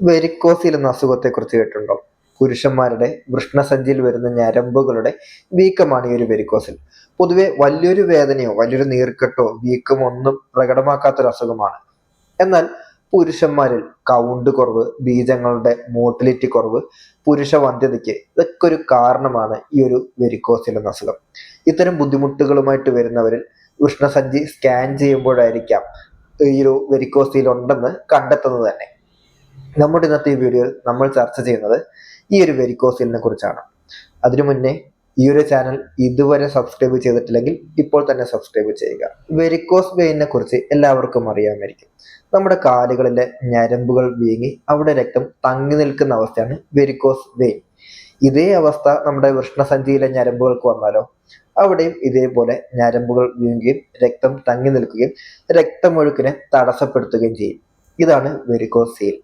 Varicocele എന്ന അസുഖത്തെക്കുറിച്ച് കേട്ടിട്ടുണ്ടോ? പുരുഷന്മാരുടെ വൃഷ്ണസഞ്ചിയിൽ വരുന്ന ഞരമ്പുകളുടെ വീക്കമാണ് ഈ ഒരു വെരിക്കോസിൽ. പൊതുവെ വലിയൊരു വേദനയോ വലിയൊരു നീർക്കെട്ടോ വീക്കമോ ഒന്നും പ്രകടമാക്കാത്തൊരു അസുഖമാണ്. എന്നാൽ പുരുഷന്മാരിൽ കൗണ്ട് കുറവ്, ബീജങ്ങളുടെ മോട്ടിലിറ്റി കുറവ്, പുരുഷ വന്ധ്യതയ്ക്ക് ഇതൊക്കെ ഒരു കാരണമാണ് ഈ ഒരു വെരിക്കോസിൽ എന്ന അസുഖം. ഇത്തരം ബുദ്ധിമുട്ടുകളുമായിട്ട് വരുന്നവരിൽ വൃഷ്ണസഞ്ചി സ്കാൻ ചെയ്യുമ്പോഴായിരിക്കാം ഈ ഒരു വെരിക്കോസിൽ ഉണ്ടെന്ന് കണ്ടെത്തുന്നത് തന്നെ. നമ്മുടെ ഇന്നത്തെ ഈ വീഡിയോയിൽ നമ്മൾ ചർച്ച ചെയ്യുന്നത് ഈ ഒരു വെരിക്കോസിലിനെ കുറിച്ചാണ്. അതിനു മുന്നേ ഈ ഒരു ചാനൽ ഇതുവരെ സബ്സ്ക്രൈബ് ചെയ്തിട്ടില്ലെങ്കിൽ ഇപ്പോൾ തന്നെ സബ്സ്ക്രൈബ് ചെയ്യുക. വെരിക്കോസ് വെയിനെ കുറിച്ച് എല്ലാവർക്കും അറിയാമായിരിക്കും. നമ്മുടെ കാലുകളിലെ ഞരമ്പുകൾ വീങ്ങി അവിടെ രക്തം തങ്ങി നിൽക്കുന്ന അവസ്ഥയാണ് വെരിക്കോസ് വെയിൻ. ഇതേ അവസ്ഥ നമ്മുടെ വൃഷ്ണസഞ്ചിയിലെ ഞരമ്പുകൾക്ക് വന്നാലോ? അവിടെയും ഇതേപോലെ ഞരമ്പുകൾ വീങ്ങുകയും രക്തം തങ്ങി നിൽക്കുകയും രക്തമൊഴുക്കിനെ തടസ്സപ്പെടുത്തുകയും ചെയ്യും. ഇതാണ് വെരിക്കോസ് വെയിൻ.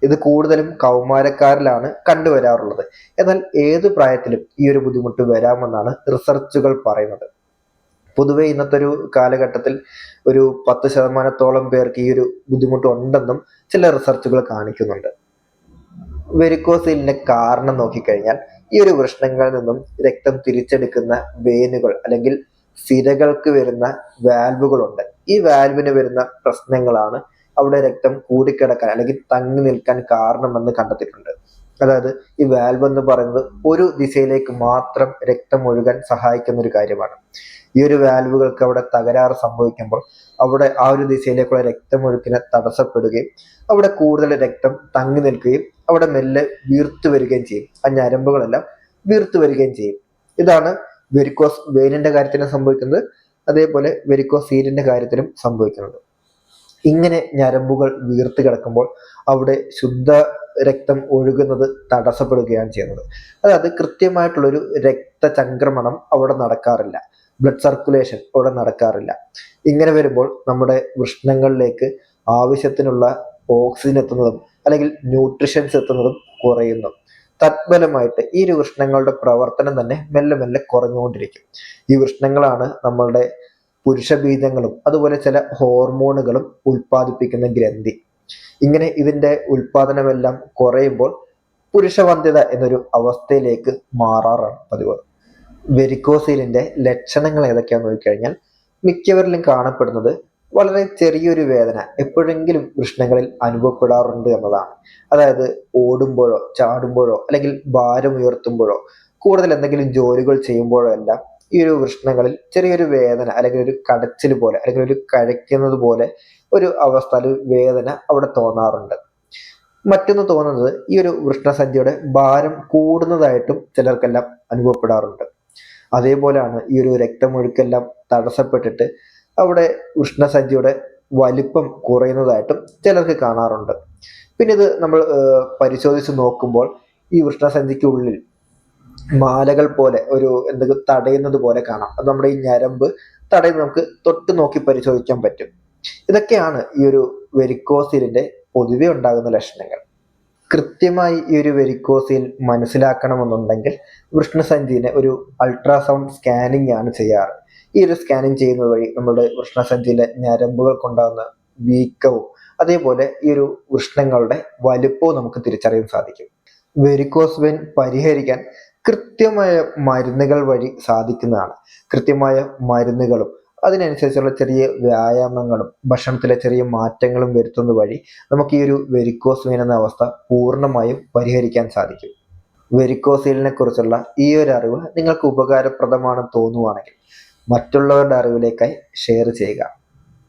ഇത് കൂടുതലും കൗമാരക്കാരിലാണ് കണ്ടുവരാറുള്ളത്. എന്നാൽ ഏത് പ്രായത്തിലും ഈ ഒരു ബുദ്ധിമുട്ട് വരാമെന്നാണ് റിസർച്ചുകൾ പറയുന്നത്. പൊതുവെ ഇന്നത്തെ ഒരു കാലഘട്ടത്തിൽ ഒരു 10% പേർക്ക് ഈ ഒരു ബുദ്ധിമുട്ട് ഉണ്ടെന്നും ചില റിസർച്ചുകൾ കാണിക്കുന്നുണ്ട്. വെരിക്കോസിലിന്റെ കാരണം നോക്കിക്കഴിഞ്ഞാൽ ഈ ഒരു വൃഷ്ണങ്ങളിൽ നിന്നും രക്തം തിരിച്ചെടുക്കുന്ന വെയിനുകൾ അല്ലെങ്കിൽ സിരകൾക്ക് വരുന്ന വാൽവുകളുണ്ട്. ഈ വാൽവിന് വരുന്ന പ്രശ്നങ്ങളാണ് അവിടെ രക്തം കൂടിക്കിടക്കാൻ അല്ലെങ്കിൽ തങ്ങി നിൽക്കാൻ കാരണമെന്ന് കണ്ടെത്തിയിട്ടുണ്ട്. അതായത് ഈ വാൽവ് എന്ന് പറയുന്നത് ഒരു ദിശയിലേക്ക് മാത്രം രക്തം ഒഴുകാൻ സഹായിക്കുന്ന ഒരു കാര്യമാണ്. ഈ ഒരു വാൽവുകൾക്ക് അവിടെ തകരാറ് സംഭവിക്കുമ്പോൾ അവിടെ ആ ഒരു ദിശയിലേക്കുള്ള രക്തമൊഴുക്കിനെ തടസ്സപ്പെടുകയും അവിടെ കൂടുതൽ രക്തം തങ്ങി നിൽക്കുകയും അവിടെ മെല്ലെ വീർത്തു വരികയും ചെയ്യും. ആ ഞരമ്പുകളെല്ലാം വീർത്തു വരികയും ചെയ്യും. ഇതാണ് വെരിക്കോസ് വെയിനിന്റെ കാര്യത്തിലും സംഭവിക്കുന്നത്, അതേപോലെ വെരിക്കോസ് സീലിന്റെ കാര്യത്തിലും സംഭവിക്കുന്നത്. ഇങ്ങനെ ഞരമ്പുകൾ വീർത്ത് കിടക്കുമ്പോൾ അവിടെ ശുദ്ധ രക്തം ഒഴുകുന്നത് തടസ്സപ്പെടുകയാണ് ചെയ്യുന്നത്. അതായത് കൃത്യമായിട്ടുള്ളൊരു രക്തചംക്രമണം അവിടെ നടക്കാറില്ല, ബ്ലഡ് സർക്കുലേഷൻ അവിടെ നടക്കാറില്ല. ഇങ്ങനെ വരുമ്പോൾ നമ്മുടെ വൃഷ്ണങ്ങളിലേക്ക് ആവശ്യത്തിനുള്ള ഓക്സിജൻ എത്തുന്നതും അല്ലെങ്കിൽ ന്യൂട്രിഷൻസ് എത്തുന്നതും കുറയുന്നു. തത്ഫലമായിട്ട് ഈ ഒരു വൃഷ്ണങ്ങളുടെ പ്രവർത്തനം തന്നെ മെല്ലെ മെല്ലെ കുറഞ്ഞുകൊണ്ടിരിക്കും. ഈ വൃഷ്ണങ്ങളാണ് നമ്മളുടെ പുരുഷബീജങ്ങളും അതുപോലെ ചില ഹോർമോണുകളും ഉൽപ്പാദിപ്പിക്കുന്ന ഗ്രന്ഥി. ഇങ്ങനെ ഇതിന്റെ ഉൽപാദനമെല്ലാം കുറയുമ്പോൾ പുരുഷവന്ധ്യത എന്നൊരു അവസ്ഥയിലേക്ക് മാറാറാണ് പതിവ്. വെരിക്കോസിലിന്റെ ലക്ഷണങ്ങൾ ഏതൊക്കെയാണെന്ന് നോക്കിക്കഴിഞ്ഞാൽ മിക്കവരിലും കാണപ്പെടുന്നത് വളരെ ചെറിയൊരു വേദന എപ്പോഴെങ്കിലും വൃഷ്ണങ്ങളിൽ അനുഭവപ്പെടാറുണ്ട് എന്നതാണ്. അതായത് ഓടുമ്പോഴോ ചാടുമ്പോഴോ അല്ലെങ്കിൽ ഭാരം ഉയർത്തുമ്പോഴോ കൂടുതൽ എന്തെങ്കിലും ജോലികൾ ചെയ്യുമ്പോഴോ എല്ലാം ഈ ഒരു വൃഷ്ണങ്ങളിൽ ചെറിയൊരു വേദന അല്ലെങ്കിൽ ഒരു കടച്ചിൽ പോലെ അല്ലെങ്കിൽ ഒരു കഴയ്ക്കുന്നത് പോലെ ഒരു അവസ്ഥ, ഒരു വേദന അവിടെ തോന്നാറുണ്ട്. മറ്റൊന്ന് തോന്നുന്നത് ഈ ഒരു വൃഷ്ണസഞ്ചിയുടെ ഭാരം കൂടുന്നതായിട്ടും ചിലർക്കെല്ലാം അനുഭവപ്പെടാറുണ്ട്. അതേപോലെയാണ് ഈ ഒരു രക്തമൊഴുക്കെല്ലാം തടസ്സപ്പെട്ടിട്ട് അവിടെ വൃഷ്ണസഞ്ചിയുടെ വലിപ്പം കുറയുന്നതായിട്ടും ചിലർക്ക് കാണാറുണ്ട്. പിന്നെ ഇത് നമ്മൾ പരിശോധിച്ച് നോക്കുമ്പോൾ ഈ വൃഷ്ണസഞ്ചിക്കുള്ളിൽ മാലകൾ പോലെ ഒരു എന്തെങ്കിലും തടയുന്നത് പോലെ കാണാം. അത് നമ്മുടെ ഈ ഞരമ്പ് തടയുന്നത് നമുക്ക് തൊട്ട് നോക്കി പരിശോധിക്കാൻ പറ്റും. ഇതൊക്കെയാണ് ഈ ഒരു വെരിക്കോസിലിന്റെ പൊതുവെ ഉണ്ടാകുന്ന ലക്ഷണങ്ങൾ. കൃത്യമായി ഈ ഒരു വെരിക്കോസിൽ മനസ്സിലാക്കണമെന്നുണ്ടെങ്കിൽ വൃഷ്ണസഞ്ചിനെ ഒരു അൾട്രാസൗണ്ട് സ്കാനിങ് ആണ് ചെയ്യാറ്. ഈ ഒരു സ്കാനിങ് ചെയ്യുന്നത് വഴി നമ്മുടെ വൃഷ്ണസഞ്ചിയിലെ ഞരമ്പുകൾക്കുണ്ടാകുന്ന വീക്കവും അതേപോലെ ഈ ഒരു വൃഷ്ണങ്ങളുടെ വലുപ്പവും നമുക്ക് തിരിച്ചറിയാൻ സാധിക്കും. വെരിക്കോസ് വെയിൻ പരിഹരിക്കാൻ കൃത്യമായ മരുന്നുകൾ വഴി സാധിക്കുന്നതാണ്. കൃത്യമായ മരുന്നുകളും അതിനനുസരിച്ചുള്ള ചെറിയ വ്യായാമങ്ങളും ഭക്ഷണത്തിലെ ചെറിയ മാറ്റങ്ങളും വരുത്തുന്നത് വഴി നമുക്ക് ഈ ഒരു വെരിക്കോസ് വെയിൻ എന്ന അവസ്ഥ പൂർണ്ണമായും പരിഹരിക്കാൻ സാധിക്കും. വെരിക്കോസിലിനെ കുറിച്ചുള്ള ഈ ഒരു അറിവ് നിങ്ങൾക്ക് ഉപകാരപ്രദമാണെന്ന് തോന്നുവാണെങ്കിൽ മറ്റുള്ളവരുടെ അറിവിലേക്കായി ഷെയർ ചെയ്യുക.